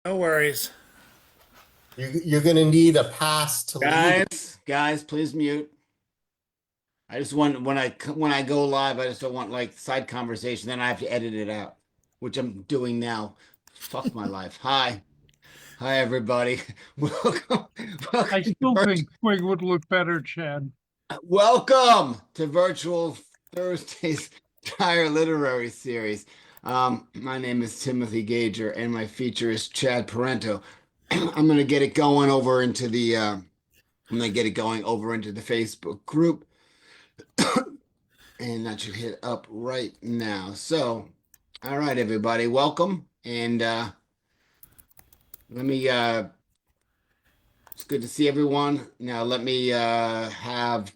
No worries. You're going to need a pass to leave. Guys, please mute. I just want when I go live, I just don't want like side conversation. Then I have to edit it out, which I'm doing now. Fuck my life. Hi everybody. Welcome, I welcome to still virtual, think Twig would look better, Chad. welcome to Virtual Thursdays Tire Literary Series. My name is Timothy Gager, and my feature is Chad Parenteau. I'm gonna get it going over into the. I'm gonna get it going over into the Facebook group. And that should hit up right now. So, all right, everybody, welcome. And let me it's good to see everyone. Now let me have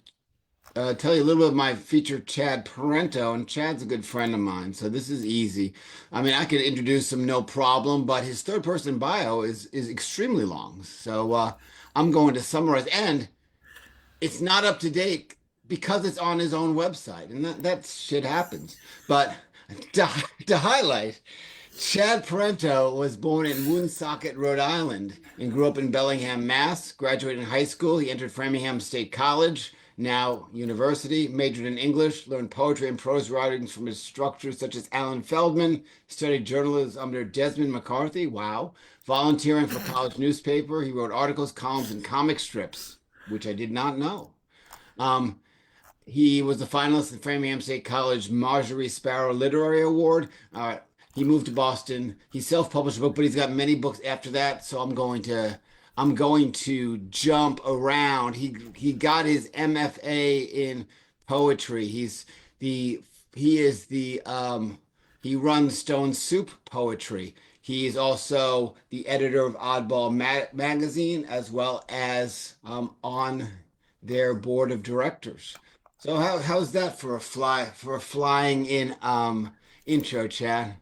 tell you a little bit of my feature, Chad Parento, and Chad's a good friend of mine, so this is easy. I mean, I could introduce him no problem, but his third person bio is extremely long. So I'm going to summarize, and it's not up to date because it's on his own website, and that shit happens. But to, to highlight, Chad Parenteau was born in Woonsocket, Rhode Island, and grew up in Bellingham, Mass. Graduated in high school. He entered Framingham State College, now university, majored in English, learned poetry and prose writings from instructors such as Alan Feldman, studied journalism under Desmond McCarthy. Wow. Volunteering for college newspaper. He wrote articles, columns, and comic strips, which I did not know. Um, he was a finalist in Framingham State College Marjorie Sparrow Literary Award. He moved to Boston. He self-published a book, but he's got many books after that. So I'm going to jump around. He got his MFA in poetry. The he is the he runs Stone Soup Poetry. He is also the editor of Oddball magazine, as well as on their board of directors. So how's that for a flying in intro, Chad?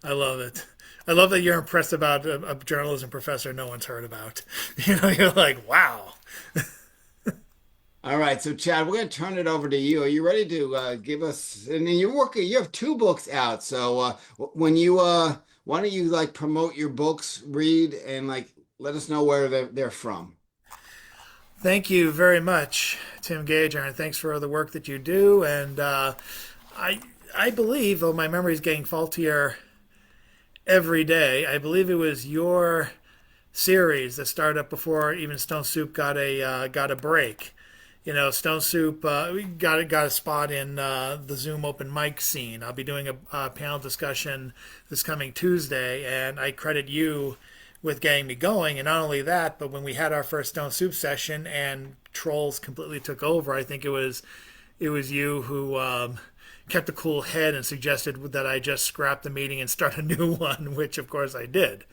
I love it. I love that you're impressed about a journalism professor no one's heard about. You're like, wow. All right, so Chad, we're going to turn it over to you. Are you ready to give us? And then you're working. You have two books out. So when you why don't you like promote your books, read, and like let us know where they're from. Thank you very much, Tim Gager, and thanks for the work that you do. And I I believe, though my memory is getting faultier every day, I believe it was your series that started up before even Stone Soup got a break. Stone Soup got a spot in the Zoom open mic scene. I'll be doing a panel discussion this coming Tuesday, and I credit you with getting me going. And not only that, but when we had our first Stone Soup session and trolls completely took over, I think it was you who kept a cool head and suggested that I just scrap the meeting and start a new one, which of course I did.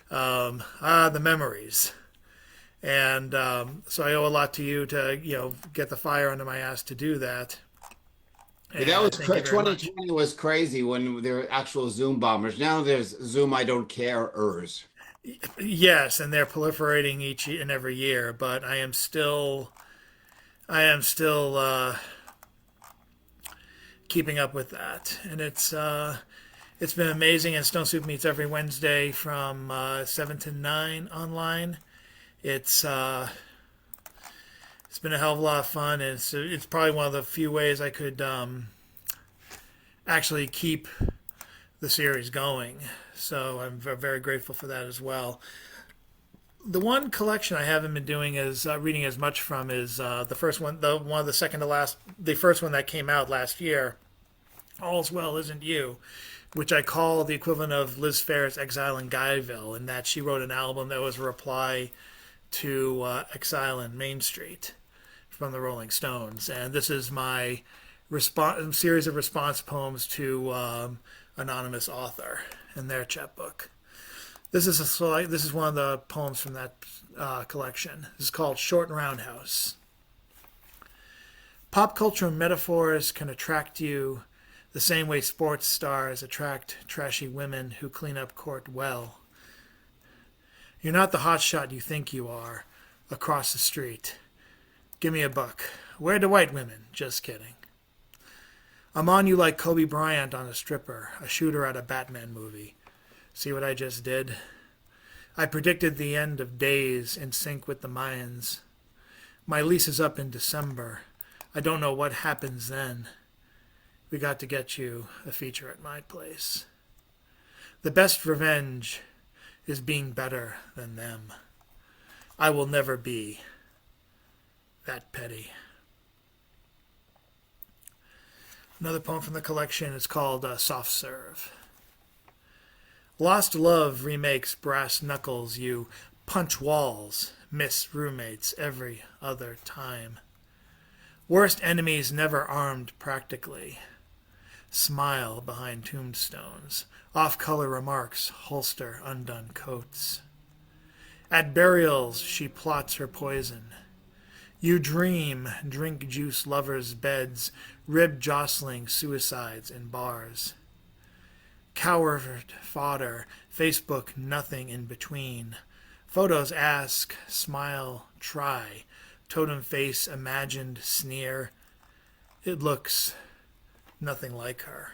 The memories. And so I owe a lot to you to get the fire under my ass to do that. Yeah, And that I was thank you very much. 2020 was crazy when there were actual Zoom bombers. Now there's Zoom I don't careers. Yes, and they're proliferating each and every year, but I am still keeping up with that, and it's been amazing. And Stone Soup meets every Wednesday from 7 to 9 online. It's uh, it's been a hell of a lot of fun, and it's probably one of the few ways I could actually keep the series going. So I'm very grateful for that as well. The one collection I haven't been doing is reading as much from is the first one, the one of the second to last, the first one that came out last year. All's Well Isn't You, which I call the equivalent of Liz Phair's Exile in Guyville, in that she wrote an album that was a reply to Exile in Main Street from the Rolling Stones, and this is my series of response poems to anonymous author in their chapbook. This is one of the poems from that collection. This is called Short Roundhouse. Pop culture metaphors can attract you the same way sports stars attract trashy women who clean up court well. You're not the hotshot you think you are across the street. Give me a buck. Where do white women? Just kidding. I'm on you like Kobe Bryant on a stripper, a shooter at a Batman movie. See what I just did? I predicted the end of days in sync with the Mayans. My lease is up in December. I don't know what happens then. We got to get you a feature at my place. The best revenge is being better than them. I will never be that petty. Another poem from the collection is called Soft Serve. Lost Love remakes Brass Knuckles. You punch walls, miss roommates every other time. Worst enemies never armed practically. Smile behind tombstones. Off-color remarks holster undone coats. At burials she plots her poison. You dream, drink juice lovers' beds, rib jostling suicides in bars. Coward fodder, Facebook nothing in between. Photos ask, smile, try. Totem face imagined sneer. It looks nothing like her.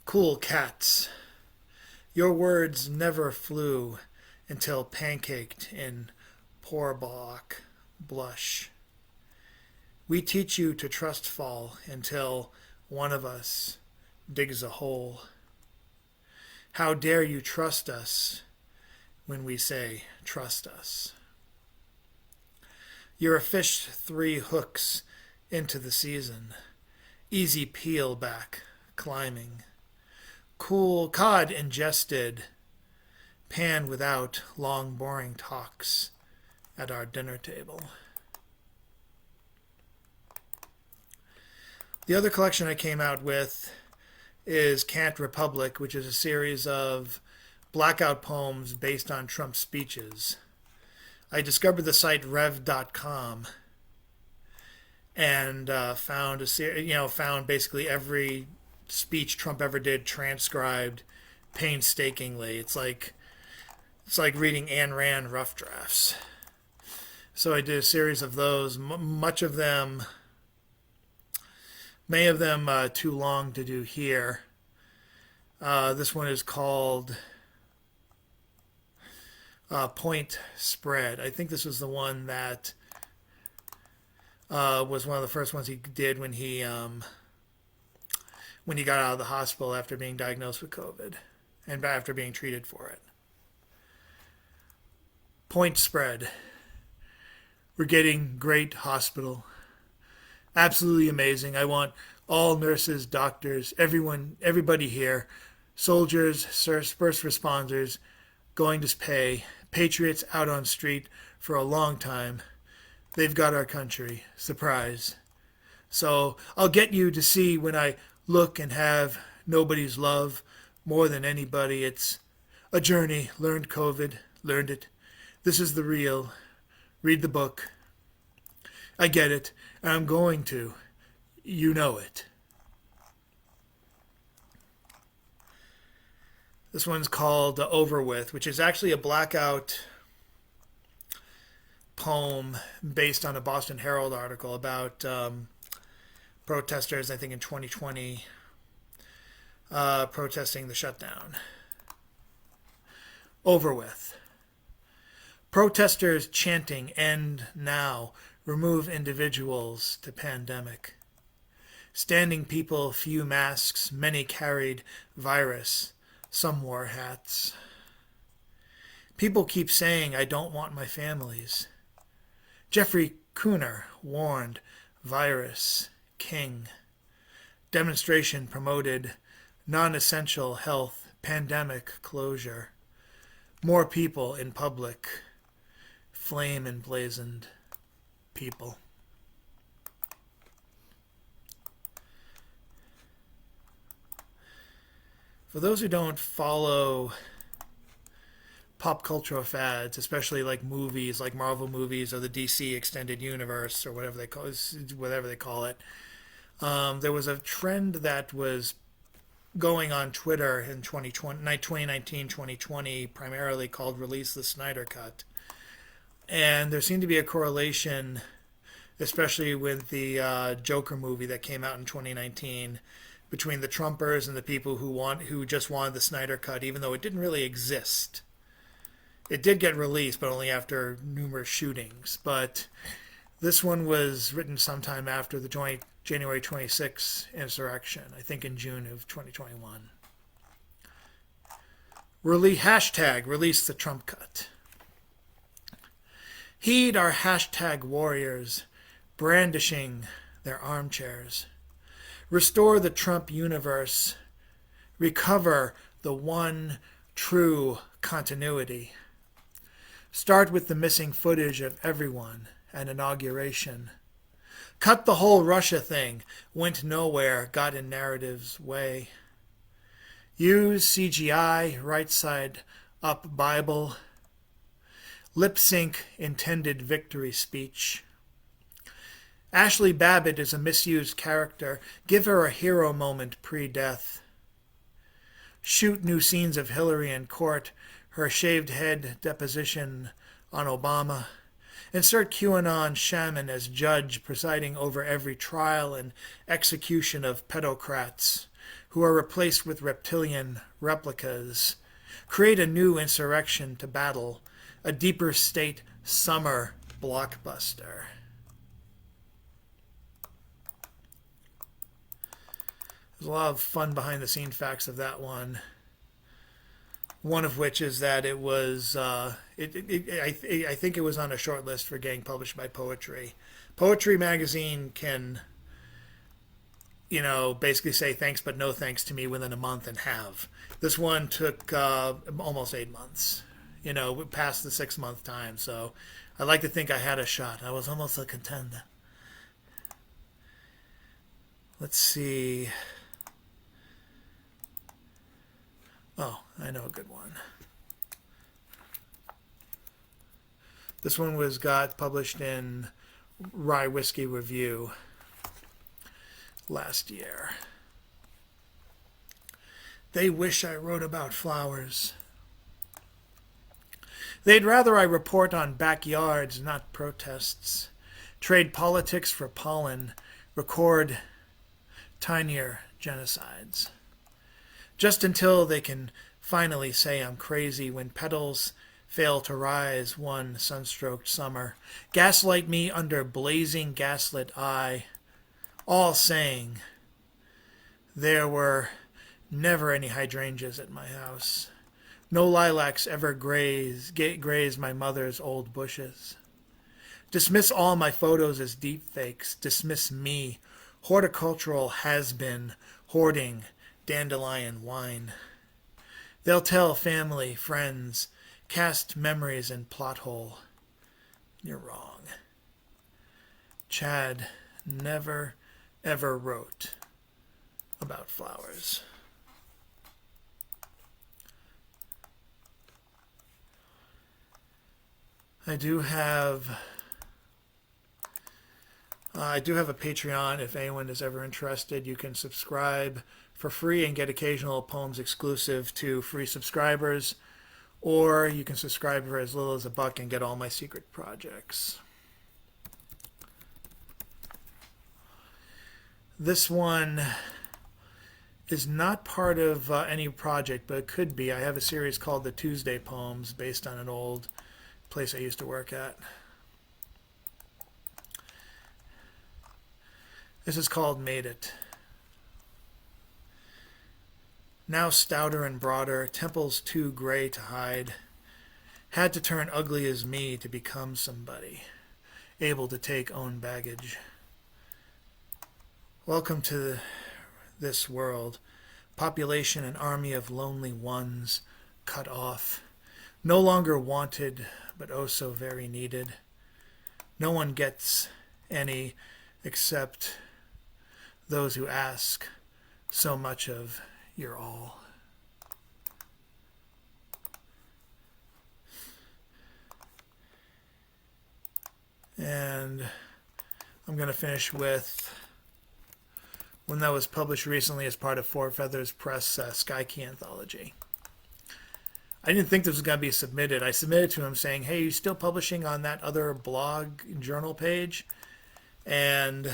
Cool cats. Your words never flew until pancaked in Porbach blush. We teach you to trust fall until one of us digs a hole. How dare you trust us when we say trust us? You're a fish 3 hooks into the season. Easy peel back, climbing. Cool cod ingested. Pan without long boring talks at our dinner table. The other collection I came out with is Can't Republic, which is a series of blackout poems based on Trump's speeches. I discovered the site rev.com and found basically every speech Trump ever did transcribed painstakingly. It's like reading Ayn Rand rough drafts. So I did a series of those. Many of them too long to do here. This one is called Point Spread. I think this was the one that was one of the first ones he did when he got out of the hospital after being diagnosed with COVID and after being treated for it. Point Spread. We're getting great hospital. Absolutely amazing. I want all nurses, doctors, everybody here, soldiers, first responders, going to pay, patriots out on street for a long time. They've got our country. Surprise. So I'll get you to see when I look and have nobody's love more than anybody. It's a journey. Learned COVID. Learned it. This is the real. Read the book. I get it. And I'm going to. You know it. This one's called Over With, which is actually a blackout poem based on a Boston Herald article about protesters, I think in 2020, protesting the shutdown. Over With. Protesters chanting, "End now. Remove individuals to pandemic." Standing people, few masks, many carried virus, some wore hats. People keep saying, "I don't want my families." Jeffrey Cooner warned, virus, king. Demonstration promoted non-essential health, pandemic closure. More people in public, flame emblazoned people. For those who don't follow pop cultural fads, especially like movies, like Marvel movies or the DC Extended Universe or whatever they call it, there was a trend that was going on Twitter in 2019, 2020, primarily called Release the Snyder Cut. And there seemed to be a correlation, especially with the Joker movie that came out in 2019, between the Trumpers and the people who just wanted the Snyder Cut, even though it didn't really exist. It did get released, but only after numerous shootings. But this one was written sometime after the joint January 26th insurrection, I think in June of 2021. Hashtag release the Trump cut. Heed our hashtag warriors brandishing their armchairs. Restore the Trump universe. Recover the one true continuity. Start with the missing footage of everyone and inauguration. Cut the whole Russia thing, went nowhere, got in narrative's way. Use CGI, right side up Bible. Lip sync intended victory speech. Ashley Babbitt is a misused character. Give her a hero moment pre-death. Shoot new scenes of Hillary in court, her shaved head deposition on Obama. Insert QAnon shaman as judge presiding over every trial and execution of pedocrats who are replaced with reptilian replicas. Create a new insurrection to battle, a deeper state summer blockbuster. There's a lot of fun behind-the-scenes facts of that one. One of which is that it was, I think it was on a short list for getting published by Poetry. Poetry magazine can, basically say thanks but no thanks to me within a month and have. This one took almost 8 months, past the 6-month time. So I like to think I had a shot. I was almost a contender. Let's see. Oh, I know a good one. This one got published in Rye Whiskey Review last year. They wish I wrote about flowers. They'd rather I report on backyards, not protests. Trade politics for pollen. Record tinier genocides. Just until they can finally say I'm crazy when petals fail to rise one sunstroked summer. Gaslight me under blazing gaslit eye, all saying there were never any hydrangeas at my house. No lilacs ever graze my mother's old bushes. Dismiss all my photos as deep fakes. Dismiss me, horticultural has-been, hoarding dandelion wine. They'll tell family, friends, cast memories in plot hole. You're wrong. Chad never, ever wrote about flowers. I do have a Patreon. If anyone is ever interested, you can subscribe for free and get occasional poems exclusive to free subscribers, or you can subscribe for as little as $1 and get all my secret projects. This one is not part of any project, but it could be. I have a series called The Tuesday Poems based on an old place I used to work at. This is called Made It. Now stouter and broader, temples too gray to hide. Had to turn ugly as me to become somebody, able to take own baggage. Welcome to this world. Population an army of lonely ones, cut off. No longer wanted, but oh so very needed. No one gets any except those who ask so much of your all. And I'm going to finish with one that was published recently as part of Four Feathers Press Sky Key Anthology. I didn't think this was going to be submitted. I submitted to him saying, hey, you still publishing on that other blog journal page? And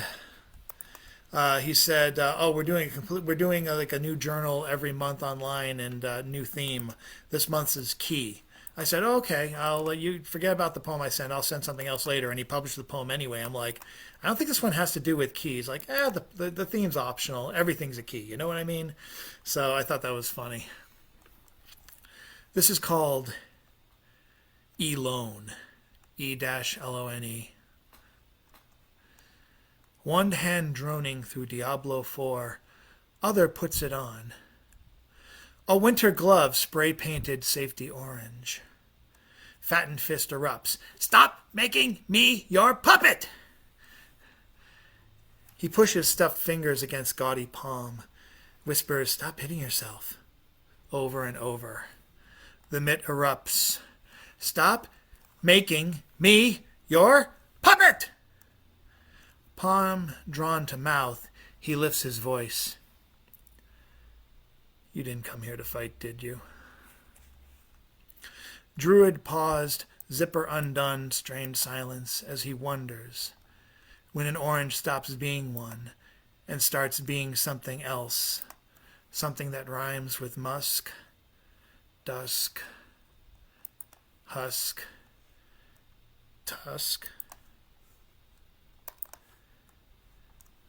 He said, "Oh, we're doing like a new journal every month online and new theme. This month's is key." I said, oh, "Okay, I'll let you forget about the poem I sent. I'll send something else later." And he published the poem anyway. I'm like, "I don't think this one has to do with keys." Like, the theme's optional. Everything's a key. You know what I mean? So I thought that was funny. This is called E-Lone, E-L-O-N-E. One hand droning through Diablo 4, other puts it on. A winter glove spray-painted safety orange. Fattened fist erupts. "Stop making me your puppet!" He pushes stuffed fingers against gaudy palm. Whispers, "Stop hitting yourself." Over and over. The mitt erupts. "Stop making me your puppet!" Palm drawn to mouth, he lifts his voice. "You didn't come here to fight, did you?" Druid paused, zipper undone, strained silence as he wonders when an orange stops being one and starts being something else, something that rhymes with musk, dusk, husk, tusk.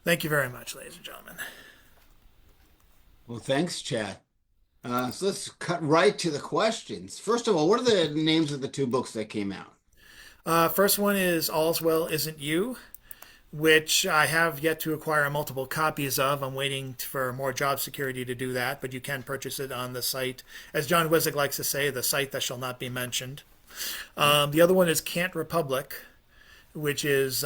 Thank you very much, ladies and gentlemen. Well, thanks, Chad. So let's cut right to the questions. First of all, what are the names of the two books that came out? First one is All's Well Isn't You, which I have yet to acquire multiple copies of. I'm waiting for more job security to do that, but you can purchase it on the site. As John Wizik likes to say, the site that shall not be mentioned. The other one is Can't Republic, which is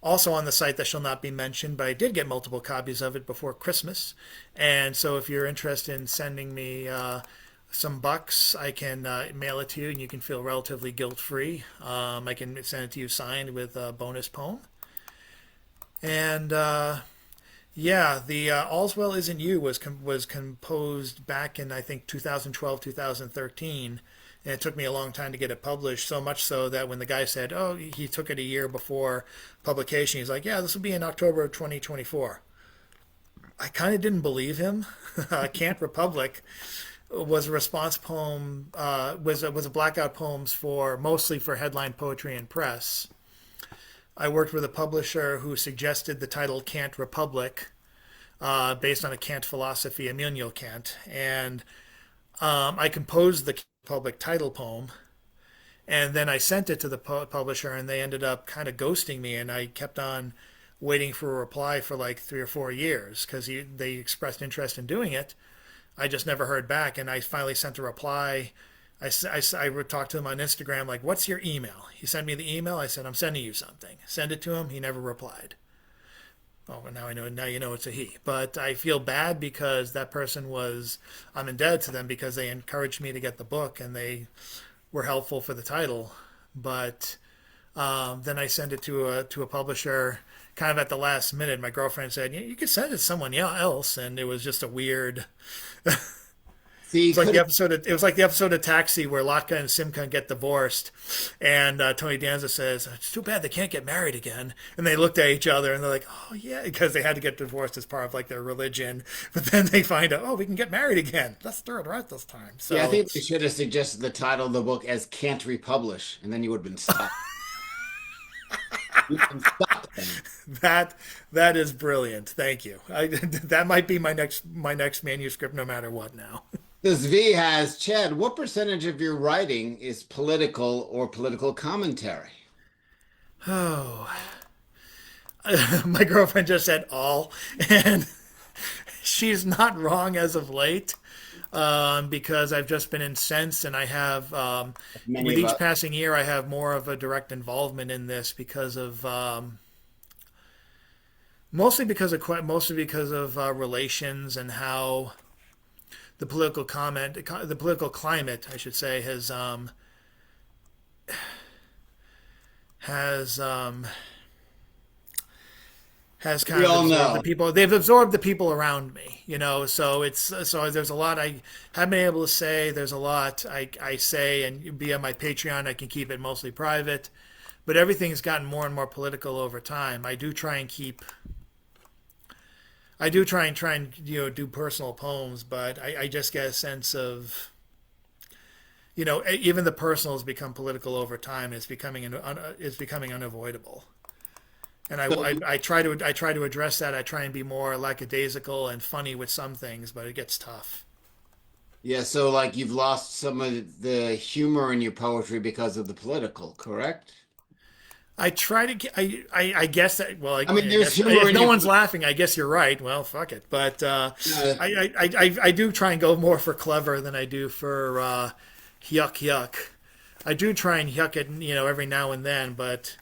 also on the site that shall not be mentioned, but I did get multiple copies of it before Christmas. And so if you're interested in sending me some bucks, I can mail it to you and you can feel relatively guilt-free. I can send it to you signed with a bonus poem. And yeah, the All's Well Isn't You was composed back in, I think, 2012, 2013. And it took me a long time to get it published, so much so that when the guy said, oh, he took it a year before publication, he's like, yeah, this will be in October of 2024. I kind of didn't believe him. Can't Republic was a response poem, was a blackout poems mostly for headline poetry and press. I worked with a publisher who suggested the title Can't Republic, based on a Kant philosophy, Immanuel Kant, and I composed the public title poem, and then I sent it to the publisher, and they ended up kind of ghosting me, and I kept on waiting for a reply for like 3 or 4 years because they expressed interest in doing it. I just never heard back, and I finally sent a reply. I talked to him on Instagram, like, what's your email? He sent me the email. I said, I'm sending you something. Send it to him. He never replied. Oh, well, now I know. Now you know it's a he. But I feel bad because that person I'm indebted to them because they encouraged me to get the book and they were helpful for the title. But then I sent it to a publisher kind of at the last minute. My girlfriend said, you could send it to someone else. And it was just a weird... See, it was like the episode of Taxi where Latka and Simca get divorced, and Tony Danza says, "It's too bad they can't get married again." And they looked at each other and they're like, "Oh yeah," because they had to get divorced as part of like their religion. But then they find out, "Oh, we can get married again. Let's do it right this time." So yeah, I think they should have suggested the title of the book as "Can't Republish," and then you would have been stopped. You can stop them. That is brilliant. Thank you. That might be my next manuscript, no matter what. Now. This V has, Chad, what percentage of your writing is political or political commentary? Oh, my girlfriend just said all, and she's not wrong as of late, because I've just been incensed, and I have, with each passing year, I have more of a direct involvement in this because of, mostly because of relations and how the political climate, I should say, has kind of absorbed the people. They've absorbed the people around me, So there's a lot I haven't been able to say. There's a lot I say, and via my Patreon, I can keep it mostly private. But everything's gotten more and more political over time. I do try and keep I do try and do personal poems, but I just get a sense of even the personal has become political over time. It's becoming unavoidable. And So, I try to address that. I try and be more lackadaisical and funny with some things, but it gets tough. yeah, so like you've lost some of the humor in your poetry because of the political, correct? I try to I guess that well I mean, I there's guess humor if in no your one's laughing, I guess you're right. Well, fuck it. But uh, I do try and go more for clever than I do for yuck yuck. I do try and yuck it every now and then, but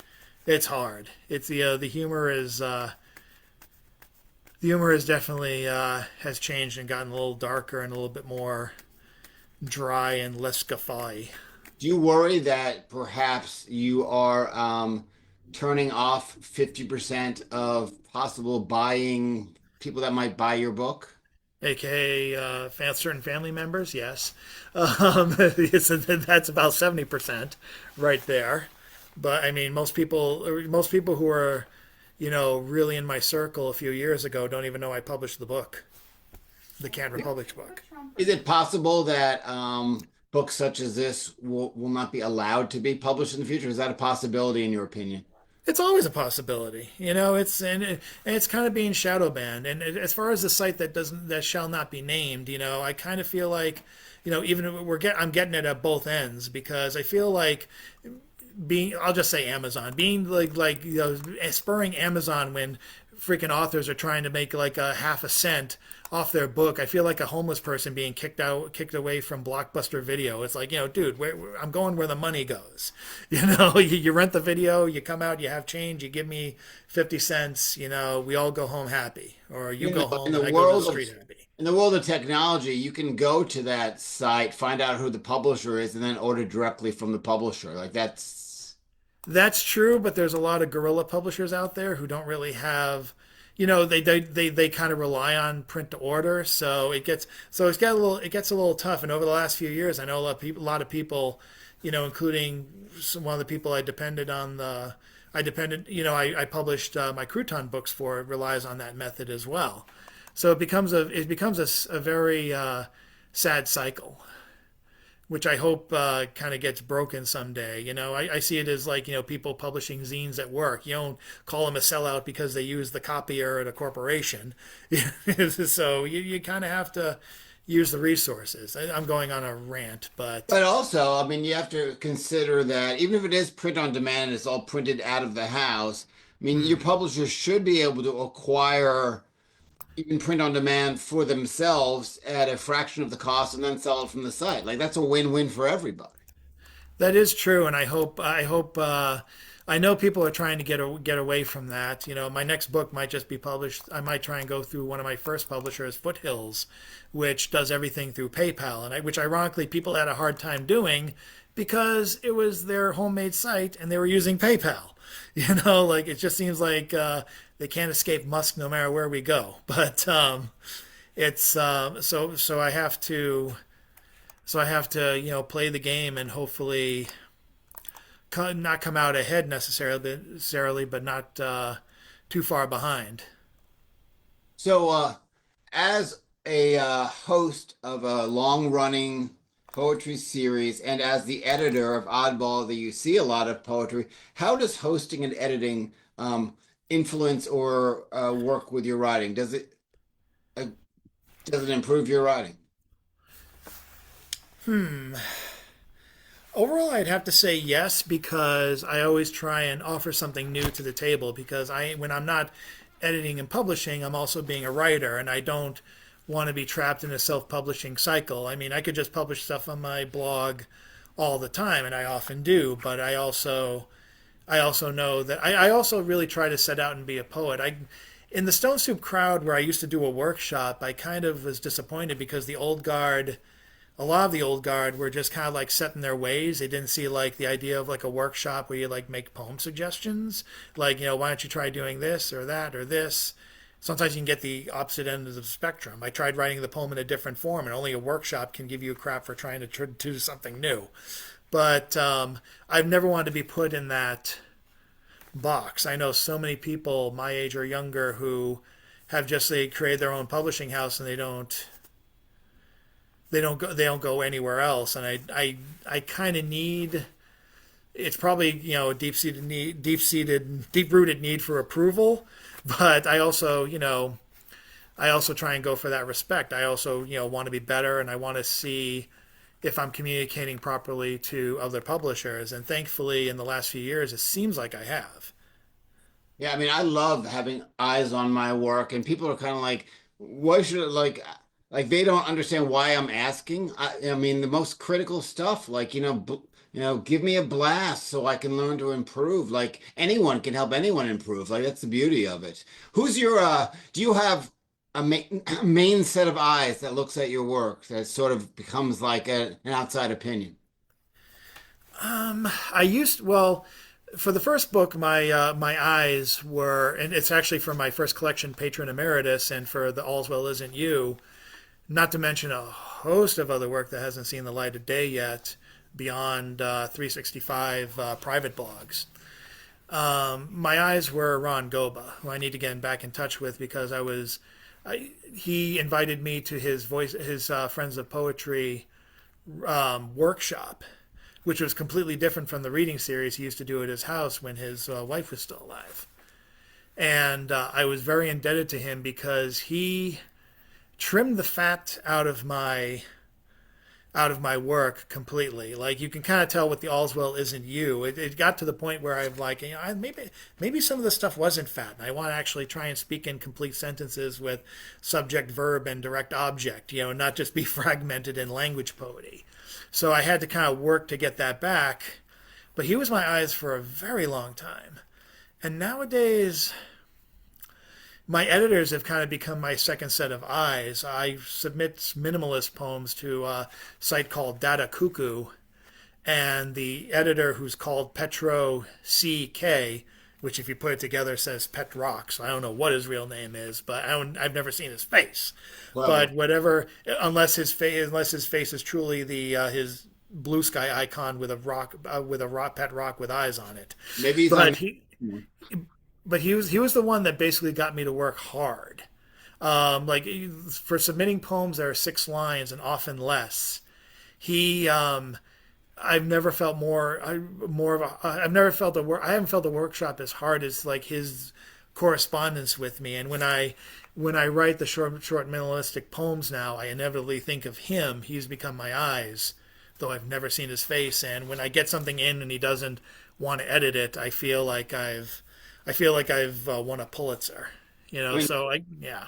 it's hard. It's the humor is definitely has changed and gotten a little darker and a little bit more dry and less guffawy. do you worry that perhaps you are turning off 50% of possible buying people that might buy your book? AKA certain family members, yes. That's about 70% right there. But I mean, most people who are, really in my circle a few years ago don't even know I published the book, the Can't Republic's book. Is it possible that books such as this will not be allowed to be published in the future? Is that a possibility in your opinion? It's always a possibility, and it's kind of being shadow banned. And as far as the site that shall not be named, I kind of feel like, even I'm getting it at both ends because I feel like I'll just say Amazon being spurring Amazon when freaking authors are trying to make like a half a cent off their book. I feel like a homeless person being kicked away from Blockbuster Video. It's like, dude, I'm going where the money goes. You rent the video, you come out, you have change, you give me 50 cents, we all go home happy, or you go In home the and I go to the world of street happy. in the world of technology, you can go to that site, find out who the publisher is, and then order directly from the publisher. Like That's true, but there's a lot of guerrilla publishers out there who don't really have, they kind of rely on print to order, so it gets a little tough. And over the last few years, I know a lot of people, including one of the people I published my crouton books for relies on that method as well. So it becomes a very sad cycle, which I hope kind of gets broken someday. I see it as like, people publishing zines at work. You don't call them a sellout because they use the copier at a corporation. So you kind of have to use the resources. I'm going on a rant, but But also, I mean, you have to consider that even if it is print on demand, it's all printed out of the house. I mean, your publisher should be able to acquire even print on demand for themselves at a fraction of the cost and then sell it from the site. Like that's a win-win for everybody. that is true. And I know people are trying to get away from that. My next book might just be published. I might try and go through one of my first publishers, Foothills, which does everything through PayPal, and which ironically people had a hard time doing because it was their homemade site and they were using PayPal. Like it just seems like they can't escape Musk no matter where we go. But it's so I have to play the game and hopefully not come out ahead necessarily, but not too far behind. So, as a host of a long-running poetry series and as the editor of Oddball, that you see a lot of poetry, how does hosting and editing influence or work with your writing? Uh, does it improve your writing? Overall, I'd have to say yes because I always try and offer something new to the table because when I'm not editing and publishing, I'm also being a writer and I don't want to be trapped in a self-publishing cycle. I mean, I could just publish stuff on my blog all the time and I often do, but I also know that I also really try to set out and be a poet. In the Stone Soup crowd where I used to do a workshop, I kind of was disappointed because a lot of the old guard were just kind of like set in their ways. They didn't see like the idea of like a workshop where you like make poem suggestions. Like, why don't you try doing this or that or this? Sometimes you can get the opposite end of the spectrum. I tried writing the poem in a different form, and only a workshop can give you crap for trying to do something new. But I've never wanted to be put in that box. I know so many people my age or younger who have just they create their own publishing house and they don't go anywhere else. And I kind of need, it's probably, a deep rooted need for approval, but I also try and go for that respect. I also, want to be better, and I want to see if I'm communicating properly to other publishers. And thankfully, in the last few years, it seems like I have. Yeah, I mean, I love having eyes on my work, and people are kind of like, why should it like they don't understand why I'm asking. I mean, the most critical stuff, like give me a blast so I can learn to improve. Like anyone can help anyone improve. Like that's the beauty of it. Who's your Do you have a main set of eyes that looks at your work that sort of becomes like an outside opinion? Well, for the first book, my eyes were, and it's actually for my first collection, Patron Emeritus, and for the All's Well Isn't You, not to mention a host of other work that hasn't seen the light of day yet beyond 365 private blogs. My eyes were Ron Goba, who I need to get back in touch with because he invited me to his Friends of Poetry workshop, which was completely different from the reading series he used to do at his house when his wife was still alive. And I was very indebted to him because he trimmed the fat out of my work completely. Like you can kind of tell with the All's Well Isn't You. It got to the point where I'm like, maybe some of the stuff wasn't fat, and I want to actually try and speak in complete sentences with subject, verb, and direct object. Not just be fragmented in language poetry. So I had to kind of work to get that back. But he was my eyes for a very long time, and nowadays my editors have kind of become my second set of eyes. I submit minimalist poems to a site called Data Cuckoo, and the editor, who's called Petro CK, which if you put it together says Pet Rock. So I don't know what his real name is, but I've never seen his face. Well, But whatever, unless his face is truly his blue sky icon with a pet rock with eyes on it. maybe he's But on. he was the one that basically got me to work hard. Like for submitting poems that are 6 lines and often less. He I've never felt I've never felt I haven't felt a workshop as hard as like his correspondence with me. And when I write the short minimalistic poems now, I inevitably think of him. He's become my eyes, though I've never seen his face. And when I get something in and he doesn't want to edit it, I feel like I've won a Pulitzer. I mean, So yeah.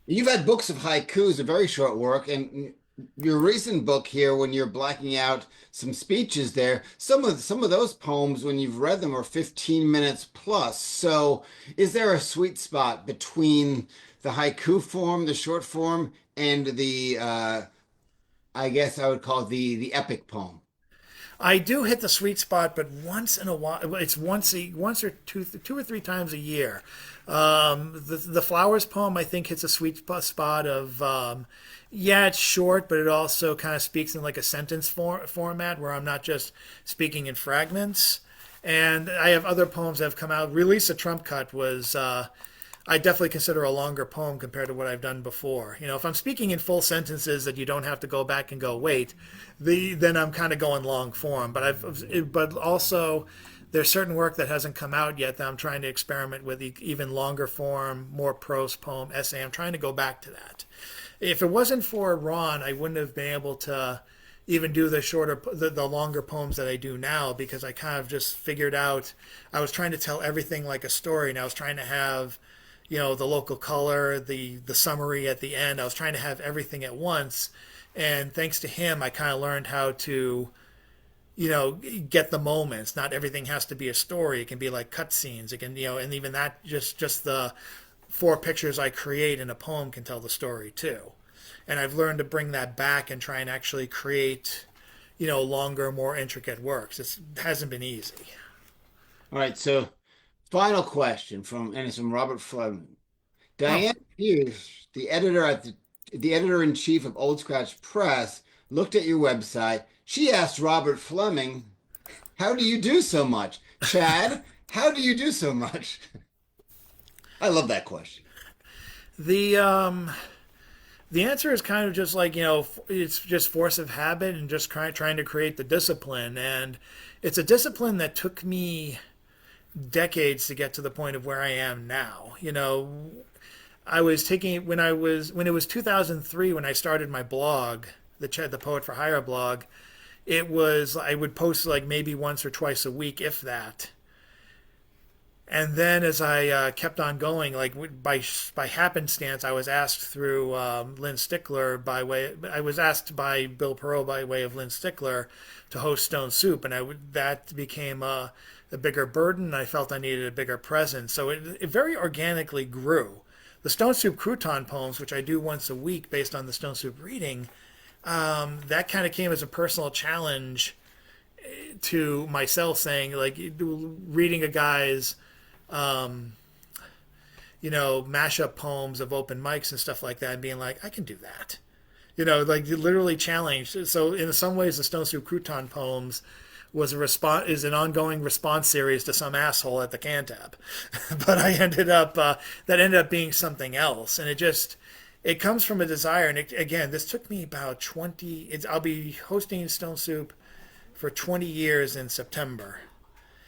you've had books of haikus, a very short work, and your recent book here, when you're blacking out some speeches there, some of those poems, when you've read them, are 15 minutes plus. So, is there a sweet spot between the haiku form, the short form, and the I guess I would call it the epic poem? I do hit the sweet spot, but once in a while, it's once or two or three times a year. The flowers poem I think hits a sweet spot of yeah, it's short, but it also kind of speaks in like a sentence format where I'm not just speaking in fragments. And I have other poems that have come out. Release a Trump Cut was I definitely consider a longer poem compared to what I've done before. If I'm speaking in full sentences that you don't have to go back and go wait, then I'm kind of going long form. But also there's certain work that hasn't come out yet that I'm trying to experiment with, even longer form, more prose poem, essay. I'm trying to go back to that. If it wasn't for Ron, I wouldn't have been able to even do the longer poems that I do now, because I kind of just figured out I was trying to tell everything like a story, and I was trying to have the local color, the summary at the end. I was trying to have everything at once. And thanks to him, I kind of learned how to, get the moments. Not everything has to be a story. It can be like cutscenes. It can, and even that, just the 4 pictures I create in a poem can tell the story too. And I've learned to bring that back and try and actually create, longer, more intricate works. It hasn't been easy. All right, so final question and it's from Robert Feldman. Oh, Diane Pierce, the editor in chief of Old Scratch Press, looked at your website. She asked Robert Fleming, "How do you do so much?" Chad, how do you do so much? I love that question. The answer is kind of just like, it's just force of habit and just trying to create the discipline. And it's a discipline that took me decades to get to the point of where I am now. I was taking when it was 2003 when I started my blog, the Poet for Hire blog. It was I would post like maybe once or twice a week, if that. And then as I kept on going, like by happenstance, I was asked through Lynn Stickler I was asked by Bill Perot by way of Lynn Stickler to host Stone Soup, and that became a bigger burden. I felt I needed a bigger presence, so it very organically grew. The Stone Soup Crouton poems, which I do once a week based on the Stone Soup reading, that kind of came as a personal challenge to myself, saying like reading a guy's mashup poems of open mics and stuff like that, and being like, I can do that. Like literally challenged. So in some ways, the Stone Soup Crouton poems is an ongoing response series to some asshole at the Cantab. But that ended up being something else, and it comes from a desire. And again, this took me about 20. I'll be hosting Stone Soup for 20 years in September.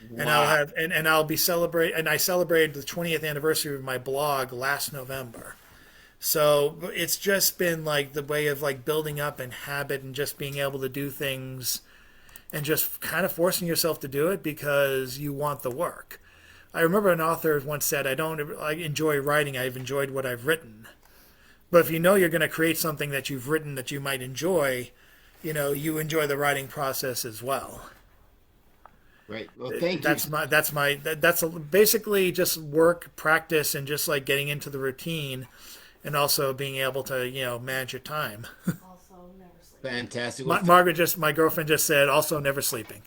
And Wow. I'll be I celebrated the 20th anniversary of my blog last November. So it's just been like the way of like building up and habit and just being able to do things and just kind of forcing yourself to do it because you want the work. I remember an author once said, I enjoy writing, I've enjoyed what I've written. But if you know you're going to create something that you've written that you might enjoy, you enjoy the writing process as well. Great. Well, thank you. That's basically just work, practice, and just like getting into the routine, and also being able to manage your time. Fantastic. My girlfriend just said also never sleeping.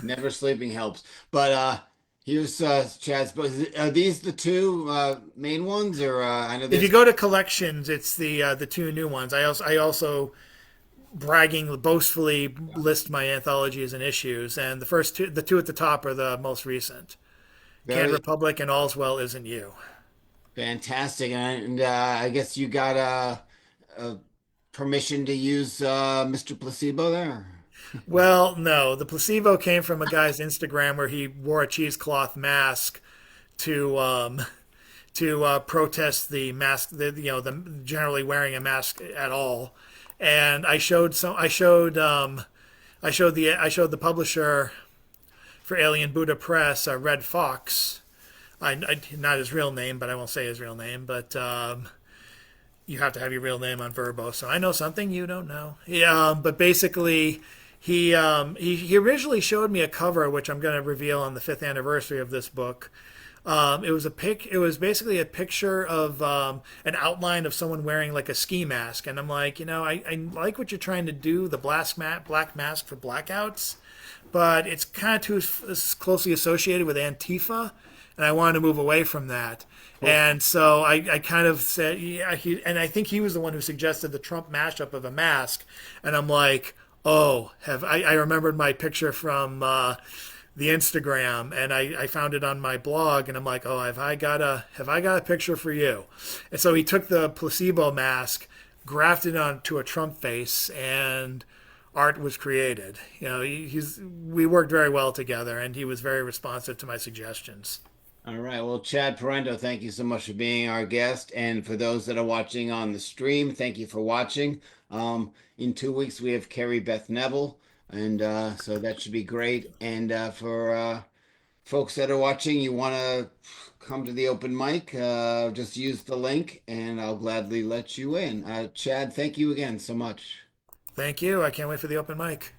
Never sleeping helps. But here's Chad's book. Are these the two main ones, or I know If there's you go to collections, it's the two new ones. I also boastfully list my anthologies and issues, and the two at the top are the most recent. Canned very Republic and All's Well Isn't You. fantastic. And I guess you got a permission to use Mr. Placebo there. Well, no, the placebo came from a guy's Instagram where he wore a cheesecloth mask to protest the mask, the generally wearing a mask at all. And I showed the publisher for Alien Buddha Press, Red Fox. Not his real name, but I won't say his real name. But you have to have your real name on Verbo, so I know something you don't know. Yeah, but basically, he originally showed me a cover, which I'm going to reveal on the 5th anniversary of this book. It was basically a picture of an outline of someone wearing like a ski mask, and I'm like, I like what you're trying to do, the black mask for blackouts, but it's kind of too closely associated with Antifa, and I wanted to move away from that. And so I kind of said, yeah, and I think he was the one who suggested the Trump mashup of a mask, and I'm like, oh, I remembered my picture from the Instagram, and I found it on my blog, and I'm like, oh, have I got a picture for you? And so he took the placebo mask, grafted it onto a Trump face, and art was created. We worked very well together, and he was very responsive to my suggestions. All right. Well, Chad Parenteau, thank you so much for being our guest. And for those that are watching on the stream, thank you for watching. In 2 weeks, we have Carrie Beth Neville, and so that should be great. And for folks that are watching, you want to come to the open mic, just use the link, and I'll gladly let you in. Chad, thank you again so much. Thank you. I can't wait for the open mic.